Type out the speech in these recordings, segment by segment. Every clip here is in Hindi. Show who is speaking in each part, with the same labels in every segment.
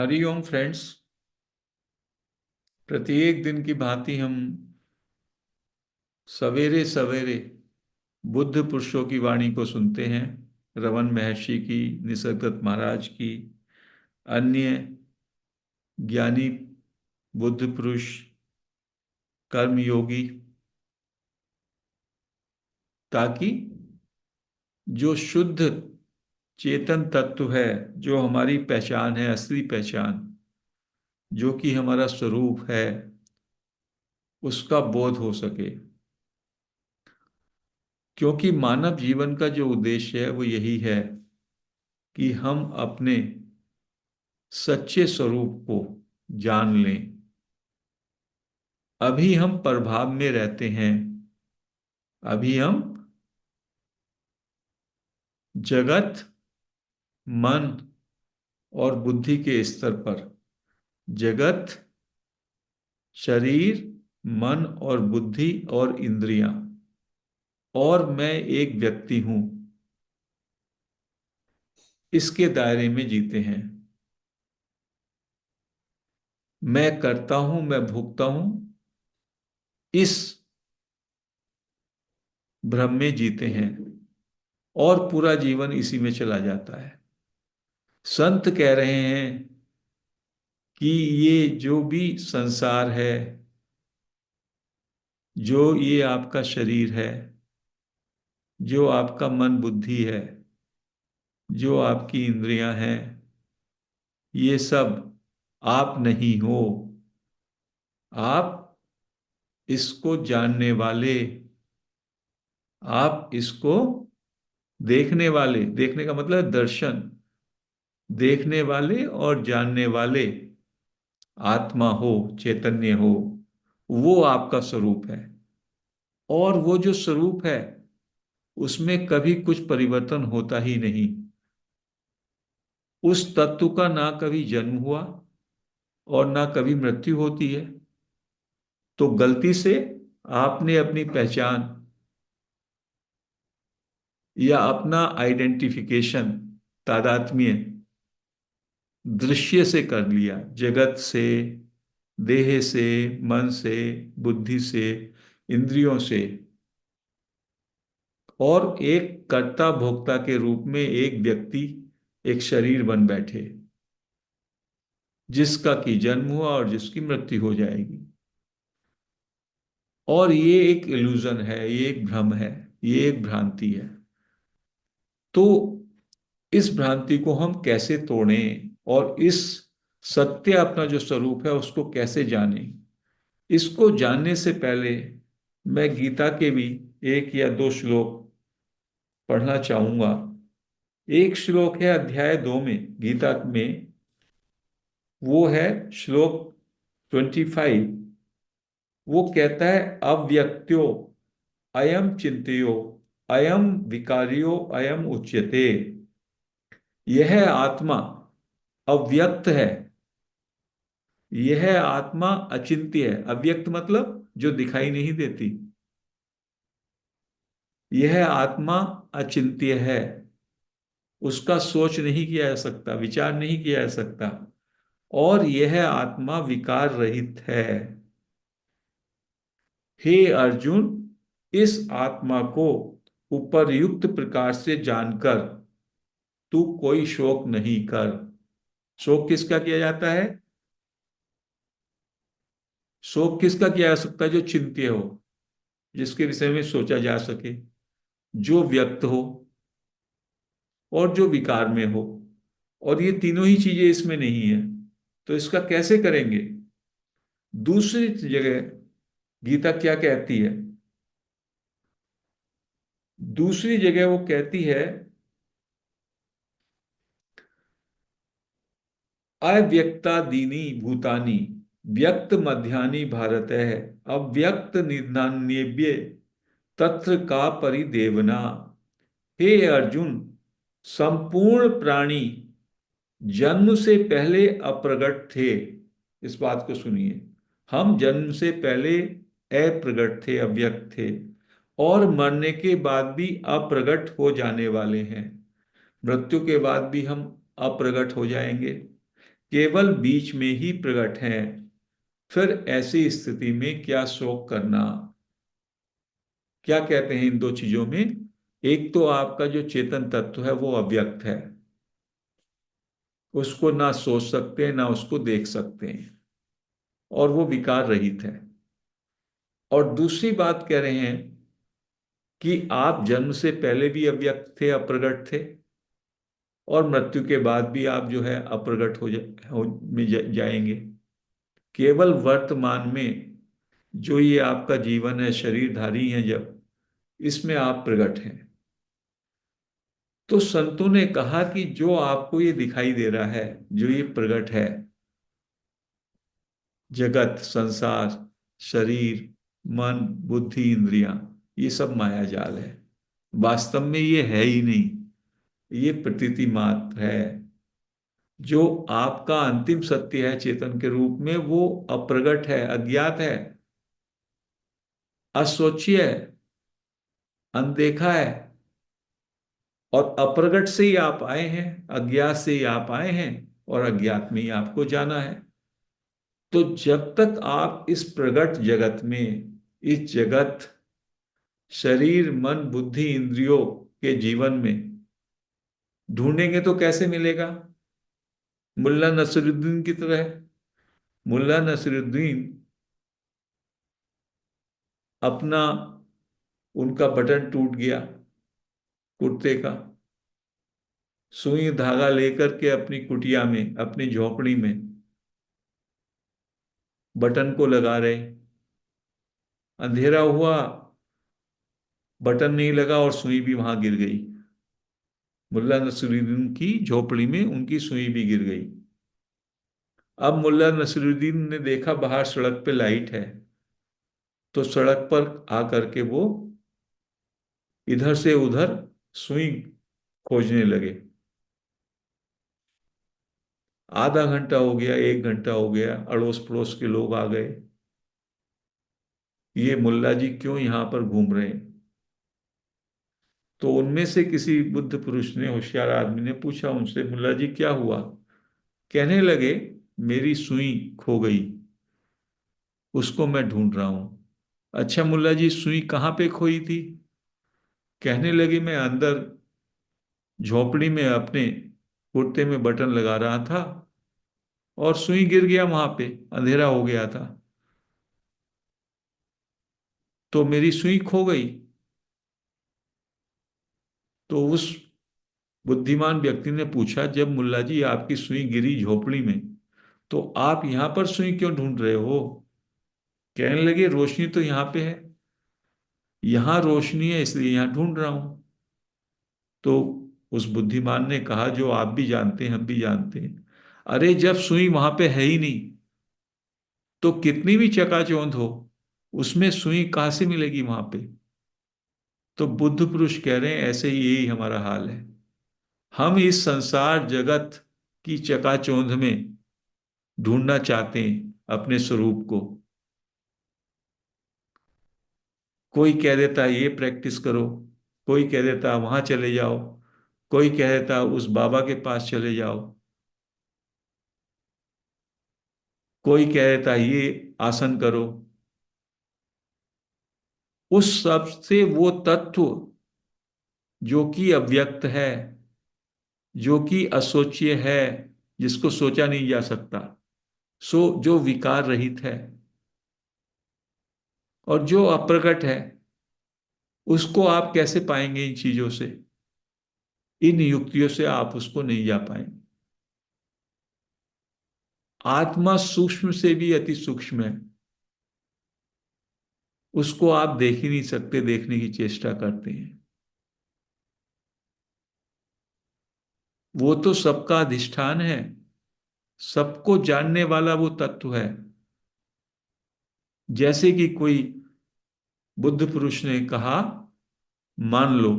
Speaker 1: हरिओम फ्रेंड्स। प्रत्येक दिन की भांति हम सवेरे सवेरे बुद्ध पुरुषों की वाणी को सुनते हैं। रमन महर्षि की, निसर्गदत्त महाराज की, अन्य ज्ञानी बुद्ध पुरुष, कर्मयोगी, ताकि जो शुद्ध चेतन तत्व है, जो हमारी पहचान है, असली पहचान, जो कि हमारा स्वरूप है, उसका बोध हो सके। क्योंकि मानव जीवन का जो उद्देश्य है वो यही है कि हम अपने सच्चे स्वरूप को जान लें। अभी हम प्रभाव में रहते हैं। अभी हम जगत, मन और बुद्धि के स्तर पर, जगत, शरीर, मन और बुद्धि और इंद्रियां, और मैं एक व्यक्ति हूं, इसके दायरे में जीते हैं। मैं करता हूं, मैं भोगता हूं, इस भ्रम में जीते हैं और पूरा जीवन इसी में चला जाता है। संत कह रहे हैं कि ये जो भी संसार है, जो ये आपका शरीर है, जो आपका मन बुद्धि है, जो आपकी इंद्रियां हैं, ये सब आप नहीं हो। आप इसको जानने वाले, आप इसको देखने वाले, देखने का मतलब है दर्शन, देखने वाले और जानने वाले आत्मा हो, चैतन्य हो। वो आपका स्वरूप है। और वो जो स्वरूप है उसमें कभी कुछ परिवर्तन होता ही नहीं। उस तत्व का ना कभी जन्म हुआ और ना कभी मृत्यु होती है। तो गलती से आपने अपनी पहचान या अपना आइडेंटिफिकेशन, तादात्म्य दृश्य से कर लिया, जगत से, देह से, मन से, बुद्धि से, इंद्रियों से, और एक कर्ता भोक्ता के रूप में एक व्यक्ति, एक शरीर बन बैठे, जिसका कि जन्म हुआ और जिसकी मृत्यु हो जाएगी। और ये एक इल्यूजन है, ये एक भ्रम है, ये एक भ्रांति है। तो इस भ्रांति को हम कैसे तोड़ें और इस सत्य अपना जो स्वरूप है उसको कैसे जानें? इसको जानने से पहले मैं गीता के भी एक या दो श्लोक पढ़ना चाहूंगा। एक श्लोक है अध्याय 2 में, गीता में। वो है श्लोक 25। वो कहता है, अव्यक्त्यो अयम चिंतयो अयम विकार्यो अयम उच्यते। यह आत्मा अव्यक्त है, यह आत्मा अचिंत्य है। अव्यक्त मतलब जो दिखाई नहीं देती। यह आत्मा अचिंत्य है, उसका सोच नहीं किया जा सकता, विचार नहीं किया जा सकता। और यह आत्मा विकार रहित है। हे अर्जुन, इस आत्मा को उपर्युक्त प्रकार से जानकर तू कोई शोक नहीं कर। शोक किसका किया जाता है? शोक किसका किया जा सकता है? जो चिंत्य हो, जिसके विषय में सोचा जा सके, जो व्यक्त हो और जो विकार में हो। और ये तीनों ही चीजें इसमें नहीं है, तो इसका कैसे करेंगे? दूसरी जगह गीता क्या कहती है? दूसरी जगह वो कहती है, अव्यक्तादीनि भूतानि व्यक्त मध्यानि भारत है, अव्यक्त निधान्येभ्य तत्र का परिदेवना। हे अर्जुन, संपूर्ण प्राणी जन्म से पहले अप्रगट थे। इस बात को सुनिए। हम जन्म से पहले अप्रगट थे, अव्यक्त थे, और मरने के बाद भी अप्रगट हो जाने वाले हैं। मृत्यु के बाद भी हम अप्रगट हो जाएंगे। केवल बीच में ही प्रकट हैं, फिर ऐसी स्थिति में क्या शोक करना। क्या कहते हैं इन दो चीजों में? एक तो आपका जो चेतन तत्व है वो अव्यक्त है, उसको ना सोच सकते हैं ना उसको देख सकते हैं, और वो विकार रहित है। और दूसरी बात कह रहे हैं कि आप जन्म से पहले भी अव्यक्त थे, अप्रगट थे, और मृत्यु के बाद भी आप जो है अप्रगट जाएंगे। केवल वर्तमान में जो ये आपका जीवन है, शरीरधारी है जब, इसमें आप प्रकट हैं। तो संतों ने कहा कि जो आपको ये दिखाई दे रहा है, जो ये प्रकट है, जगत, संसार, शरीर, मन, बुद्धि, इंद्रियां, ये सब माया जाल है। वास्तव में ये है ही नहीं, ये प्रतीति मात्र है। जो आपका अंतिम सत्य है चेतन के रूप में, वो अप्रगट है, अज्ञात है, असोच्य है, अनदेखा है। और अप्रगट से ही आप आए हैं, अज्ञात से ही आप आए हैं, और अज्ञात में ही आपको जाना है। तो जब तक आप इस प्रगट जगत में, इस जगत, शरीर, मन, बुद्धि, इंद्रियों के जीवन में ढूंढेंगे तो कैसे मिलेगा? मुल्ला नसरुद्दीन की तरह। मुल्ला नसरुद्दीन अपना, उनका बटन टूट गया कुर्ते का, सुई धागा लेकर के अपनी कुटिया में, अपनी झोपड़ी में बटन को लगा रहे। अंधेरा हुआ, बटन नहीं लगा और सुई भी वहां गिर गई। मुल्ला नसरुद्दीन की झोपड़ी में उनकी सुई भी गिर गई। अब मुल्ला नसरुद्दीन ने देखा बाहर सड़क पे लाइट है, तो सड़क पर आकर के वो इधर से उधर सुई खोजने लगे। आधा घंटा हो गया, 1 घंटा हो गया, अड़ोस पड़ोस के लोग आ गए, ये मुल्ला जी क्यों यहाँ पर घूम रहे हैं? तो उनमें से किसी बुद्ध पुरुष ने, होशियार आदमी ने पूछा उनसे, मुल्ला जी क्या हुआ? कहने लगे, मेरी सुई खो गई, उसको मैं ढूंढ रहा हूं। अच्छा मुल्ला जी, सुई कहाँ पे खोई थी? कहने लगे, मैं अंदर झोपड़ी में अपने कुर्ते में बटन लगा रहा था और सुई गिर गया वहां पे, अंधेरा हो गया था, तो मेरी सुई खो गई। तो उस बुद्धिमान व्यक्ति ने पूछा, जब मुल्ला जी आपकी सुई गिरी झोपड़ी में, तो आप यहां पर सुई क्यों ढूंढ रहे हो? कहने लगे, रोशनी तो यहाँ पे है, यहां रोशनी है इसलिए यहां ढूंढ रहा हूं। तो उस बुद्धिमान ने कहा, जो आप भी जानते हैं हम भी जानते हैं, अरे जब सुई वहां पे है ही नहीं, तो कितनी भी चकाचौंध हो, उसमें सुई कहाँ से मिलेगी वहां पे? तो बुद्ध पुरुष कह रहे हैं, ऐसे ही यही हमारा हाल है। हम इस संसार जगत की चकाचौंध में ढूंढना चाहते हैं अपने स्वरूप को। कोई कह देता है ये प्रैक्टिस करो, कोई कह देता है वहां चले जाओ, कोई कह देता है उस बाबा के पास चले जाओ, कोई कह देता है ये आसन करो। उस सब से वो तत्व जो कि अव्यक्त है, जो कि असोच्य है, जिसको सोचा नहीं जा सकता, सो जो विकार रहित है और जो अप्रकट है, उसको आप कैसे पाएंगे इन चीजों से? इन युक्तियों से आप उसको नहीं जा पाएंगे। आत्मा सूक्ष्म से भी अति सूक्ष्म है, उसको आप देख ही नहीं सकते, देखने की चेष्टा करते हैं। वो तो सबका अधिष्ठान है, सबको जानने वाला वो तत्व है। जैसे कि कोई बुद्ध पुरुष ने कहा, मान लो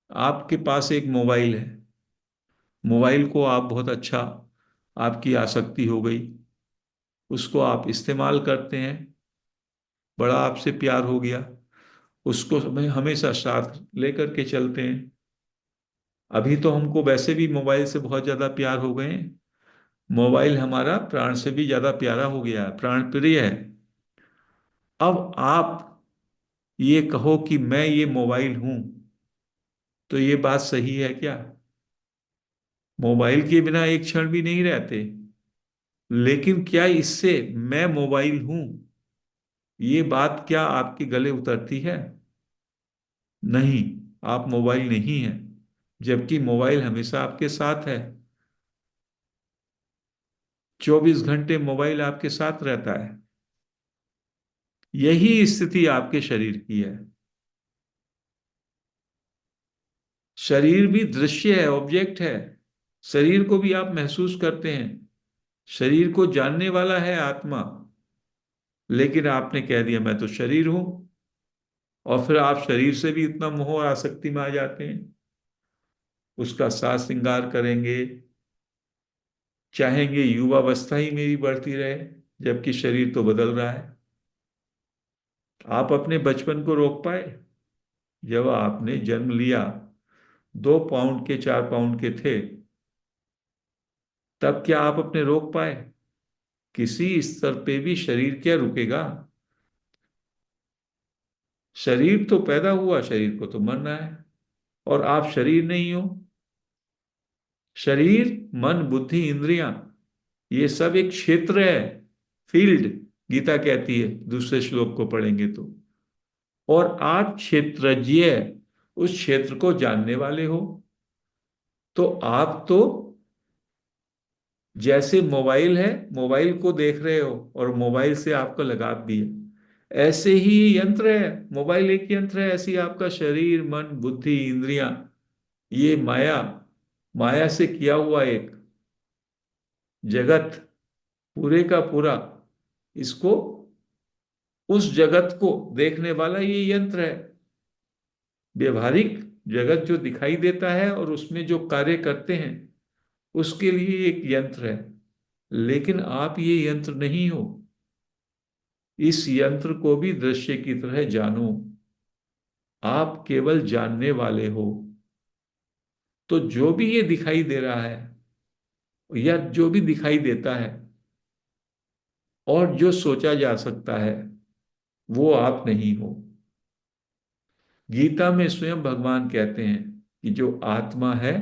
Speaker 1: आपके पास एक मोबाइल है, मोबाइल को आप बहुत अच्छा, आपकी आसक्ति हो गई, उसको आप इस्तेमाल करते हैं, बड़ा आपसे प्यार हो गया, उसको हमेशा साथ लेकर के चलते हैं। अभी तो हमको वैसे भी मोबाइल से बहुत ज्यादा प्यार हो गए हैं, मोबाइल हमारा प्राण से भी ज्यादा प्यारा हो गया है, प्राण प्रिय है। अब आप ये कहो कि मैं ये मोबाइल हूं, तो ये बात सही है क्या? मोबाइल के बिना एक क्षण भी नहीं रहते। लेकिन क्या इससे मैं मोबाइल हूं, ये बात क्या आपके गले उतरती है? नहीं, आप मोबाइल नहीं हैं, जबकि मोबाइल हमेशा आपके साथ है। 24 घंटे मोबाइल आपके साथ रहता है। यही स्थिति आपके शरीर की है। शरीर भी दृश्य है, ऑब्जेक्ट है। शरीर को भी आप महसूस करते हैं। शरीर को जानने वाला है आत्मा। लेकिन आपने कह दिया मैं तो शरीर हूं, और फिर आप शरीर से भी इतना मोह और आसक्ति में आ जाते हैं। उसका साज श्रृंगार करेंगे, चाहेंगे युवावस्था ही मेरी बढ़ती रहे, जबकि शरीर तो बदल रहा है। आप अपने बचपन को रोक पाए? जब आपने जन्म लिया, 2 पाउंड के 4 पाउंड के थे, तब क्या आप अपने रोक पाए? किसी स्तर पे भी शरीर क्या रुकेगा? शरीर तो पैदा हुआ, शरीर को तो मरना है। और आप शरीर नहीं हो। शरीर, मन, बुद्धि, इंद्रियां, ये सब एक क्षेत्र है, फील्ड, गीता कहती है, दूसरे श्लोक को पढ़ेंगे तो। और आप क्षेत्रज्ञ, उस क्षेत्र को जानने वाले हो। तो आप तो जैसे मोबाइल है, मोबाइल को देख रहे हो और मोबाइल से आपका लगाव भी है, ऐसे ही यंत्र है। मोबाइल एक यंत्र है, ऐसे ही आपका शरीर, मन, बुद्धि, इंद्रियां, ये माया, माया से किया हुआ एक जगत, पूरे का पूरा, इसको, उस जगत को देखने वाला ये यंत्र है। व्यवहारिक जगत जो दिखाई देता है और उसमें जो कार्य करते हैं, उसके लिए एक यंत्र है। लेकिन आप ये यंत्र नहीं हो। इस यंत्र को भी दृश्य की तरह जानो। आप केवल जानने वाले हो। तो जो भी ये दिखाई दे रहा है, या जो भी दिखाई देता है, और जो सोचा जा सकता है, वो आप नहीं हो। गीता में स्वयं भगवान कहते हैं कि जो आत्मा है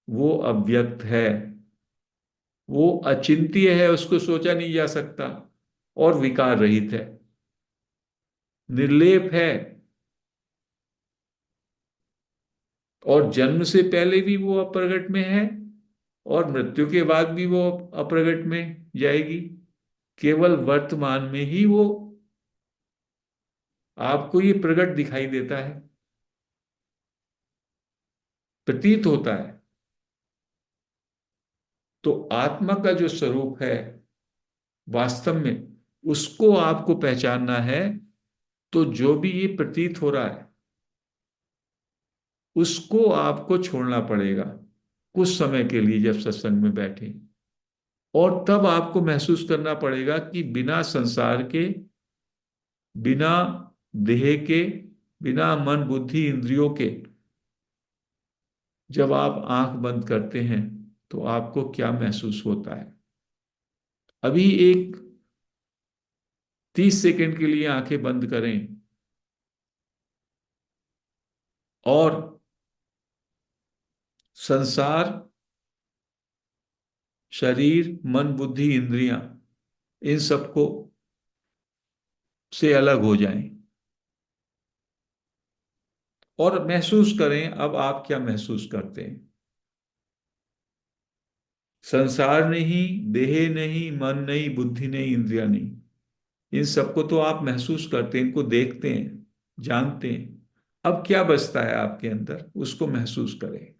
Speaker 1: वो अव्यक्त है, वो अचिंत्य है, उसको सोचा नहीं जा सकता, और विकार रहित है, निर्लेप है। और जन्म से पहले भी वो अप्रगट में है, और मृत्यु के बाद भी वो अप्रगट में जाएगी। केवल वर्तमान में ही वो आपको ये प्रगट दिखाई देता है, प्रतीत होता है। तो आत्मा का जो स्वरूप है वास्तव में, उसको आपको पहचानना है। तो जो भी ये प्रतीत हो रहा है, उसको आपको छोड़ना पड़ेगा कुछ समय के लिए, जब सत्संग में बैठे। और तब आपको महसूस करना पड़ेगा कि बिना संसार के, बिना देह के, बिना मन, बुद्धि, इंद्रियों के, जब आप आंख बंद करते हैं तो आपको क्या महसूस होता है। अभी एक 30 सेकंड के लिए आंखें बंद करें, और संसार, शरीर, मन, बुद्धि, इंद्रियां, इन सबको से अलग हो जाएं, और महसूस करें अब आप क्या महसूस करते हैं। संसार नहीं, देह नहीं, मन नहीं, बुद्धि नहीं, इंद्रिया नहीं, इन सबको तो आप महसूस करते हैं, इनको देखते हैं, जानते हैं। अब क्या बचता है आपके अंदर, उसको महसूस करें।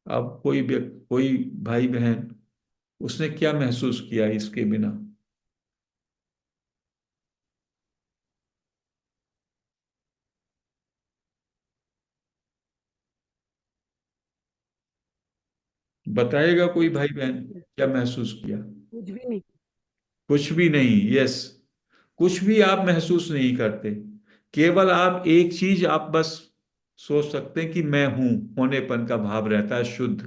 Speaker 1: अब कोई व्यक्ति, कोई भाई बहन, उसने क्या महसूस किया इसके बिना? बताएगा कोई भाई बहन क्या महसूस किया?
Speaker 2: कुछ भी नहीं।
Speaker 1: कुछ भी नहीं, यस। कुछ भी आप महसूस नहीं करते। केवल आप एक चीज आप बस सोच सकते हैं कि मैं हूं, होनेपन का भाव रहता है शुद्ध।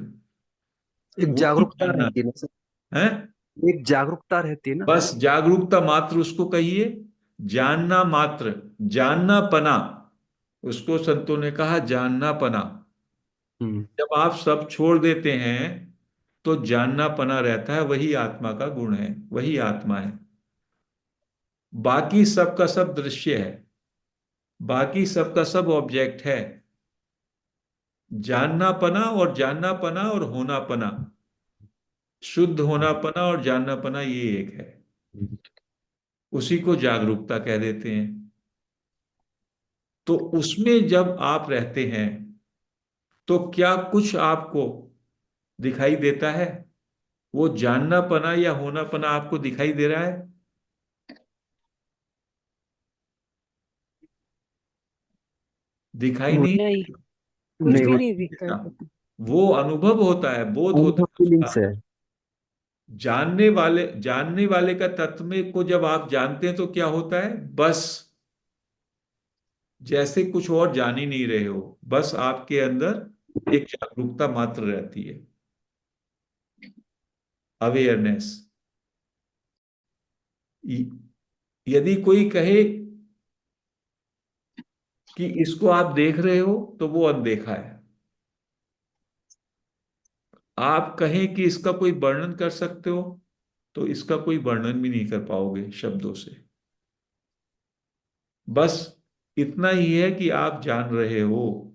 Speaker 2: एक
Speaker 1: वही
Speaker 2: जागरूकता
Speaker 1: जानना
Speaker 2: रहती है ना सर।
Speaker 1: है।
Speaker 2: एक जागरूकता रहती है ना।
Speaker 1: बस जागरूकता मात्र उसको कहिए, जानना मात्र, जानना पना। उसको संतों ने कहा जानना पना।
Speaker 2: हम्म।
Speaker 1: जब आप सब छोड़ देते हैं तो जानना पना रहता है, वही आत्मा का गुण है, वही आत्मा है। बाकी सब का सब दृश्य है, बाकी सब का सब ऑब्जेक्ट है। जानना पना और जानना पना और होना पना, शुद्ध होना पना और जानना पना, ये एक है। उसी को जागरूकता कह देते हैं। तो उसमें जब आप रहते हैं तो क्या कुछ आपको दिखाई देता है? वो जानना पना या होना पना आपको दिखाई दे रहा है? दिखाई नहीं
Speaker 2: नहीं, कुछ
Speaker 1: इसलिए
Speaker 2: भी
Speaker 1: नहीं
Speaker 2: नहीं दिखता
Speaker 1: देता।
Speaker 2: है।
Speaker 1: वो अनुभव होता है, बोध होता
Speaker 2: अनुभव
Speaker 1: है
Speaker 2: फीलिंग्स
Speaker 1: उसका।
Speaker 2: है।
Speaker 1: जानने वाले का तत्व में को जब आप जानते हैं तो क्या होता है? बस जैसे कुछ और जान ही नहीं रहे हो, बस आपके अंदर एक जागरूकता मात्र रहती है, अवेयरनेस। यदि कोई कहे कि इसको आप देख रहे हो तो वो अनदेखा है। आप कहें कि इसका कोई वर्णन कर सकते हो तो इसका कोई वर्णन भी नहीं कर पाओगे शब्दों से। बस इतना ही है कि आप जान रहे हो,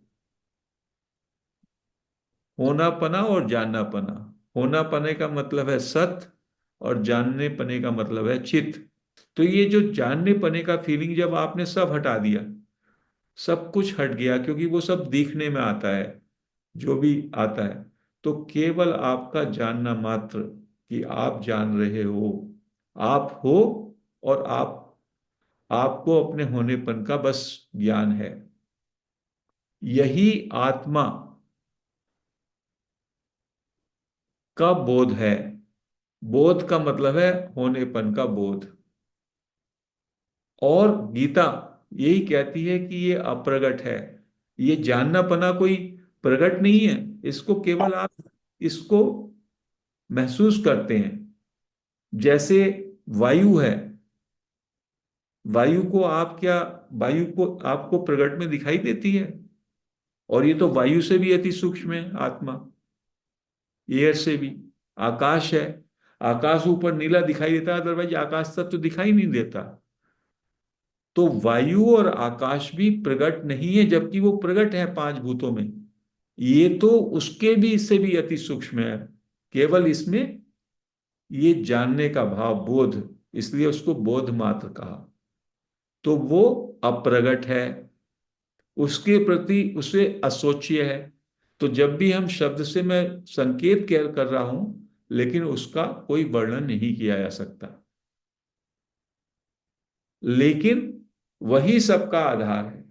Speaker 1: होना पना और जानना पना। होना पने का मतलब है सत, और जानने पने का मतलब है चित। तो ये जो जानने पने का फीलिंग जब आपने सब हटा दिया, सब कुछ हट गया, क्योंकि वो सब दिखने में आता है, जो भी आता है, तो केवल आपका जानना मात्र कि आप जान रहे हो, आप हो, और आपको अपने होनेपन का बस ज्ञान है। यही आत्मा का बोध है। बोध का मतलब है होनेपन का बोध। और गीता यही कहती है कि ये अप्रगट है। ये जानना पना कोई प्रगट नहीं है, इसको केवल आप इसको महसूस करते हैं। जैसे वायु है, वायु को आप क्या, वायु को आपको प्रगट में दिखाई देती है? और ये तो वायु से भी अति सूक्ष्म है आत्मा, एयर से भी। आकाश है, आकाश ऊपर नीला दिखाई देता है, अदरवाइज आकाश तक तो दिखाई नहीं देता। तो वायु और आकाश भी प्रगट नहीं है, जबकि वो प्रगट है पांच भूतों में। ये तो उसके भी इससे भी अति सूक्ष्म है। केवल इसमें ये जानने का भाव, बोध, इसलिए उसको बोध मात्र कहा। तो वो अप्रगट है, उसके प्रति उसे असोच्य है। तो जब भी हम शब्द से मैं संकेत कर रहा हूं, लेकिन उसका कोई वर्णन नहीं किया जा सकता, लेकिन वही सबका आधार है,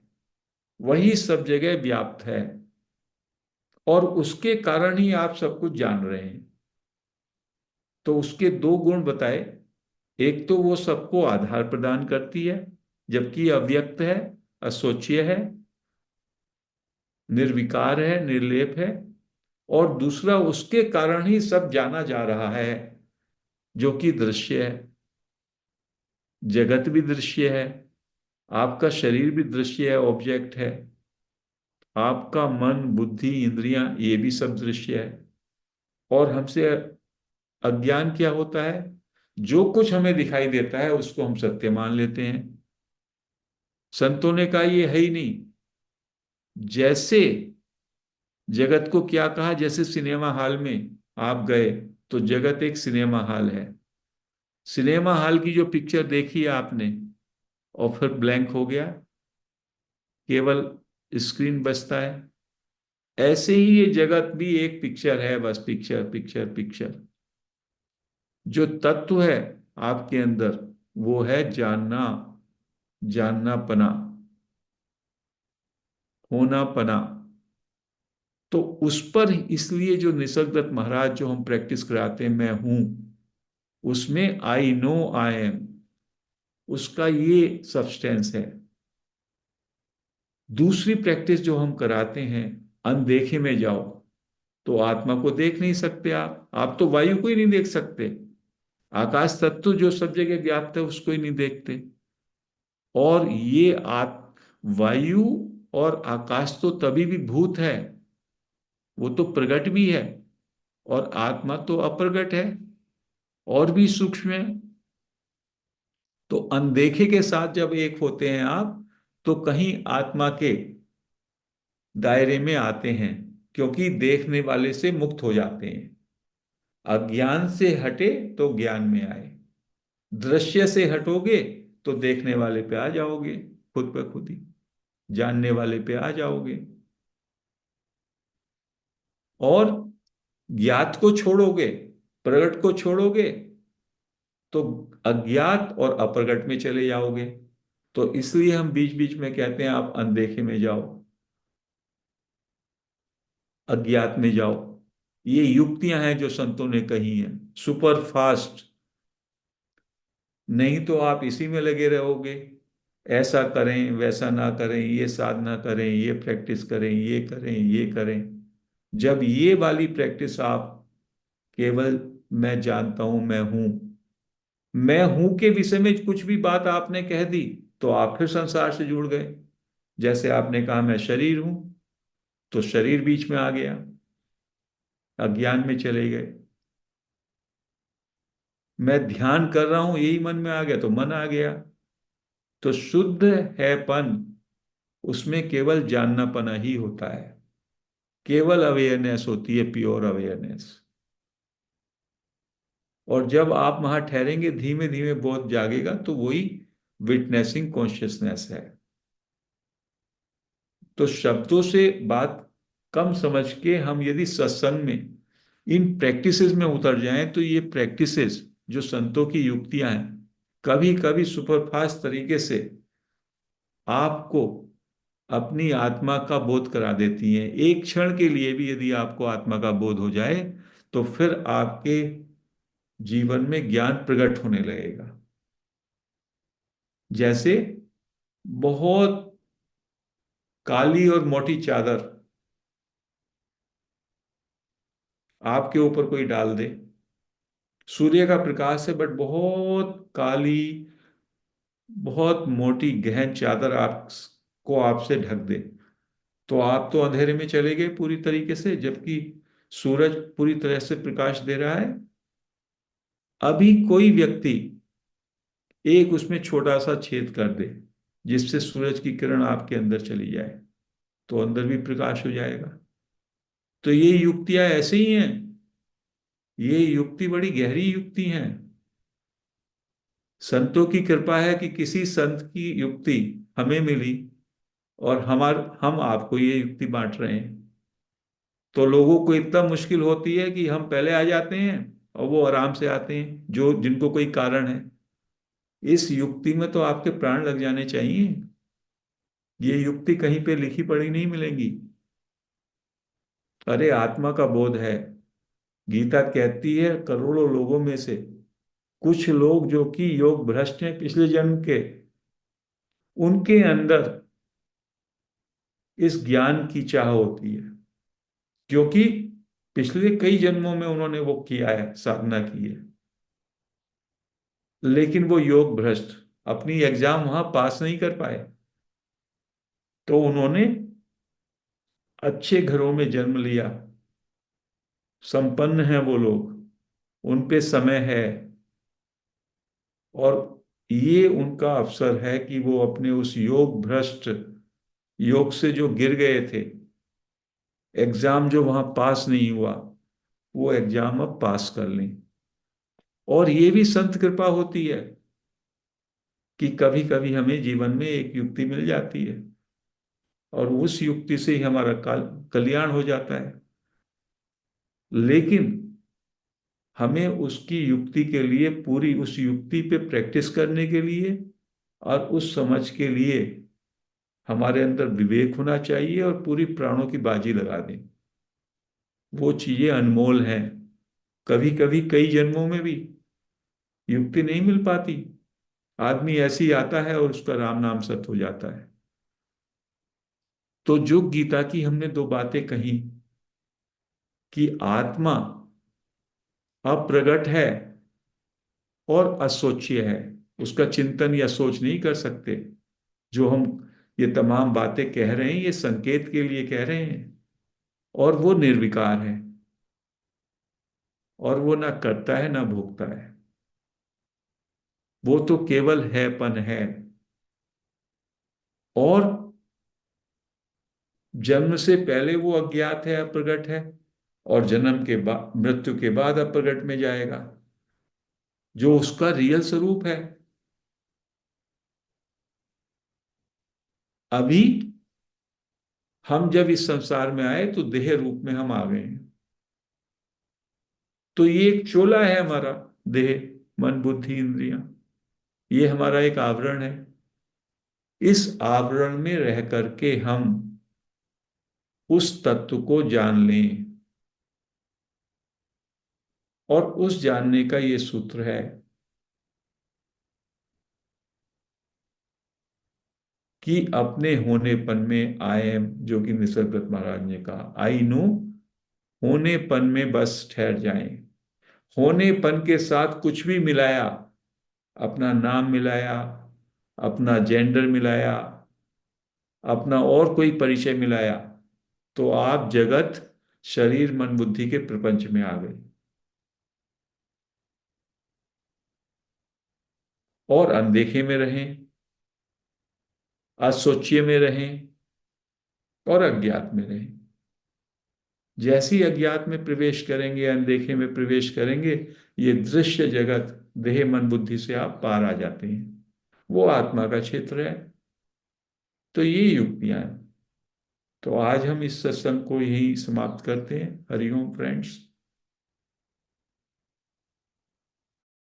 Speaker 1: वही सब जगह व्याप्त है, और उसके कारण ही आप सब कुछ जान रहे हैं। तो उसके दो गुण बताए। एक तो वो सबको आधार प्रदान करती है, जबकि अव्यक्त है, असोच्य है, निर्विकार है, निर्लेप है। और दूसरा, उसके कारण ही सब जाना जा रहा है, जो कि दृश्य है। जगत भी दृश्य है, आपका शरीर भी दृश्य है, ऑब्जेक्ट है। आपका मन, बुद्धि, इंद्रियां, ये भी सब दृश्य है। और हमसे अज्ञान क्या होता है? जो कुछ हमें दिखाई देता है उसको हम सत्य मान लेते हैं। संतों ने कहा ये है ही नहीं। जैसे जगत को क्या कहा, जैसे सिनेमा हॉल में आप गए तो जगत एक सिनेमा हॉल है। सिनेमा हॉल की जो पिक्चर देखी आपने और फिर ब्लैंक हो गया, केवल स्क्रीन बचता है। ऐसे ही ये जगत भी एक पिक्चर है, बस पिक्चर पिक्चर पिक्चर। जो तत्व है आपके अंदर वो है जानना, जानना पना, होना पना। तो उस पर इसलिए जो निसर्गदत्त महाराज जो हम प्रैक्टिस कराते हैं, मैं हूं, उसमें आई नो आई एम, उसका ये सब्सटेंस है। दूसरी प्रैक्टिस जो हम कराते हैं, अनदेखे में जाओ, तो आत्मा को देख नहीं सकते आप तो वायु को ही नहीं देख सकते। आकाश तत्व जो सब जगह व्याप्त है उसको ही नहीं देखते। और ये वायु और आकाश तो तभी भी भूत है, वो तो प्रगट भी है, और आत्मा तो अप्रगट है और भी सूक्ष्म है। तो अनदेखे के साथ जब एक होते हैं आप, तो कहीं आत्मा के दायरे में आते हैं, क्योंकि देखने वाले से मुक्त हो जाते हैं। अज्ञान से हटे तो ज्ञान में आए, दृश्य से हटोगे तो देखने वाले पे आ जाओगे, खुद पे खुद ही जानने वाले पे आ जाओगे। और ज्ञात को छोड़ोगे, प्रगट को छोड़ोगे, तो अज्ञात और अप्रगट में चले जाओगे। तो इसलिए हम बीच बीच में कहते हैं आप अनदेखे में जाओ, अज्ञात में जाओ। ये युक्तियां हैं जो संतों ने कही हैं, सुपर फास्ट। नहीं तो आप इसी में लगे रहोगे, ऐसा करें वैसा ना करें, ये साधना करें, ये प्रैक्टिस करें, ये करें, ये करें। जब ये वाली प्रैक्टिस आप केवल मैं जानता हूं, मैं हूं के विषय में कुछ भी बात आपने कह दी, तो आप फिर संसार से जुड़ गए। जैसे आपने कहा मैं शरीर हूं, तो शरीर बीच में आ गया, अज्ञान में चले गए। मैं ध्यान कर रहा हूं, यही मन में आ गया, तो मन आ गया। तो शुद्ध है पन, उसमें केवल जाननापना ही होता है, केवल अवेयरनेस होती है, प्योर अवेयरनेस। और जब आप वहां ठहरेंगे, धीमे धीमे बहुत जागेगा, तो वही विटनेसिंग कॉन्शियसनेस है। तो शब्दों से बात कम समझ के हम यदि सत्संग में इन प्रैक्टिसेस में उतर जाएं, तो ये प्रैक्टिसेस जो संतों की युक्तियां हैं, कभी कभी सुपरफास्ट तरीके से आपको अपनी आत्मा का बोध करा देती हैं। एक क्षण के लिए भी यदि आपको आत्मा का बोध हो जाए, तो फिर आपके जीवन में ज्ञान प्रकट होने लगेगा। जैसे बहुत काली और मोटी चादर आपके ऊपर कोई डाल दे, सूर्य का प्रकाश है बट बहुत काली, बहुत मोटी गहन चादर आपको आपसे ढक दे, तो आप तो अंधेरे में चले गए पूरी तरीके से, जबकि सूरज पूरी तरह से प्रकाश दे रहा है। अभी कोई व्यक्ति एक उसमें छोटा सा छेद कर दे, जिससे सूरज की किरण आपके अंदर चली जाए, तो अंदर भी प्रकाश हो जाएगा। तो ये युक्तियां ऐसे ही हैं, ये युक्ति बड़ी गहरी युक्ति हैं। संतों की कृपा है कि किसी संत की युक्ति हमें मिली, और हम आपको ये युक्ति बांट रहे हैं। तो लोगों को इतना मुश्किल होती है कि हम पहले आ जाते हैं और वो आराम से आते हैं, जो जिनको कोई कारण है। इस युक्ति में तो आपके प्राण लग जाने चाहिए। ये युक्ति कहीं पे लिखी पढ़ी नहीं मिलेंगी। अरे आत्मा का बोध है, गीता कहती है करोड़ों लोगों में से कुछ लोग जो कि योग भ्रष्ट हैं पिछले जन्म के, उनके अंदर इस ज्ञान की चाह होती है, क्योंकि पिछले कई जन्मों में उन्होंने वो किया है, साधना की है। लेकिन वो योग भ्रष्ट अपनी एग्जाम वहां पास नहीं कर पाए, तो उन्होंने अच्छे घरों में जन्म लिया, संपन्न हैं वो लोग, उन पे समय है, और ये उनका अवसर है कि वो अपने उस योग भ्रष्ट योग से जो गिर गए थे, एग्जाम जो वहां पास नहीं हुआ, वो एग्जाम अब पास कर लें। और ये भी संत कृपा होती है कि कभी कभी हमें जीवन में एक युक्ति मिल जाती है, और उस युक्ति से ही हमारा कल्याण हो जाता है। लेकिन हमें उसकी युक्ति के लिए, पूरी उस युक्ति पे प्रैक्टिस करने के लिए और उस समझ के लिए हमारे अंदर विवेक होना चाहिए, और पूरी प्राणों की बाजी लगा दें। वो चीजें अनमोल हैं। कभी कभी कई जन्मों में भी युक्ति नहीं मिल पाती, आदमी ऐसे ही आता है और उसका राम नाम सत्य हो जाता है। तो जो गीता की हमने दो बातें कही कि आत्मा अप्रगट है और असोच्य है, उसका चिंतन या सोच नहीं कर सकते। जो हम ये तमाम बातें कह रहे हैं, ये संकेत के लिए कह रहे हैं। और वो निर्विकार है, और वो ना करता है ना भोगता है, वो तो केवल हैपन है। और जन्म से पहले वो अज्ञात है, अप्रगट है, और जन्म के बाद, मृत्यु के बाद अप्रगट में जाएगा, जो उसका रियल स्वरूप है। अभी हम जब इस संसार में आए तो देह रूप में हम आ गए हैं। तो ये एक चोला है हमारा, देह, मन, बुद्धि, इंद्रियां। ये हमारा एक आवरण है। इस आवरण में रह करके हम उस तत्व को जान लें। और उस जानने का ये सूत्र है कि अपने होनेपन में आई एम, जो कि निसर्गदत्त महाराज ने कहा, आई नो, होनेपन में बस ठहर जाएं। होनेपन के साथ कुछ भी मिलाया, अपना नाम मिलाया, अपना जेंडर मिलाया, अपना और कोई परिचय मिलाया, तो आप जगत, शरीर, मन, बुद्धि के प्रपंच में आ गए और अनदेखे में रहें, असोच्य में रहें और अज्ञात में रहें। जैसे ही अज्ञात में प्रवेश करेंगे, अनदेखे में प्रवेश करेंगे, ये दृश्य जगत, देह, मन, बुद्धि से आप पार आ जाते हैं। वो आत्मा का क्षेत्र है। तो ये युक्तियां हैं। तो आज हम इस सत्संग को यही समाप्त करते हैं। हरिओम फ्रेंड्स।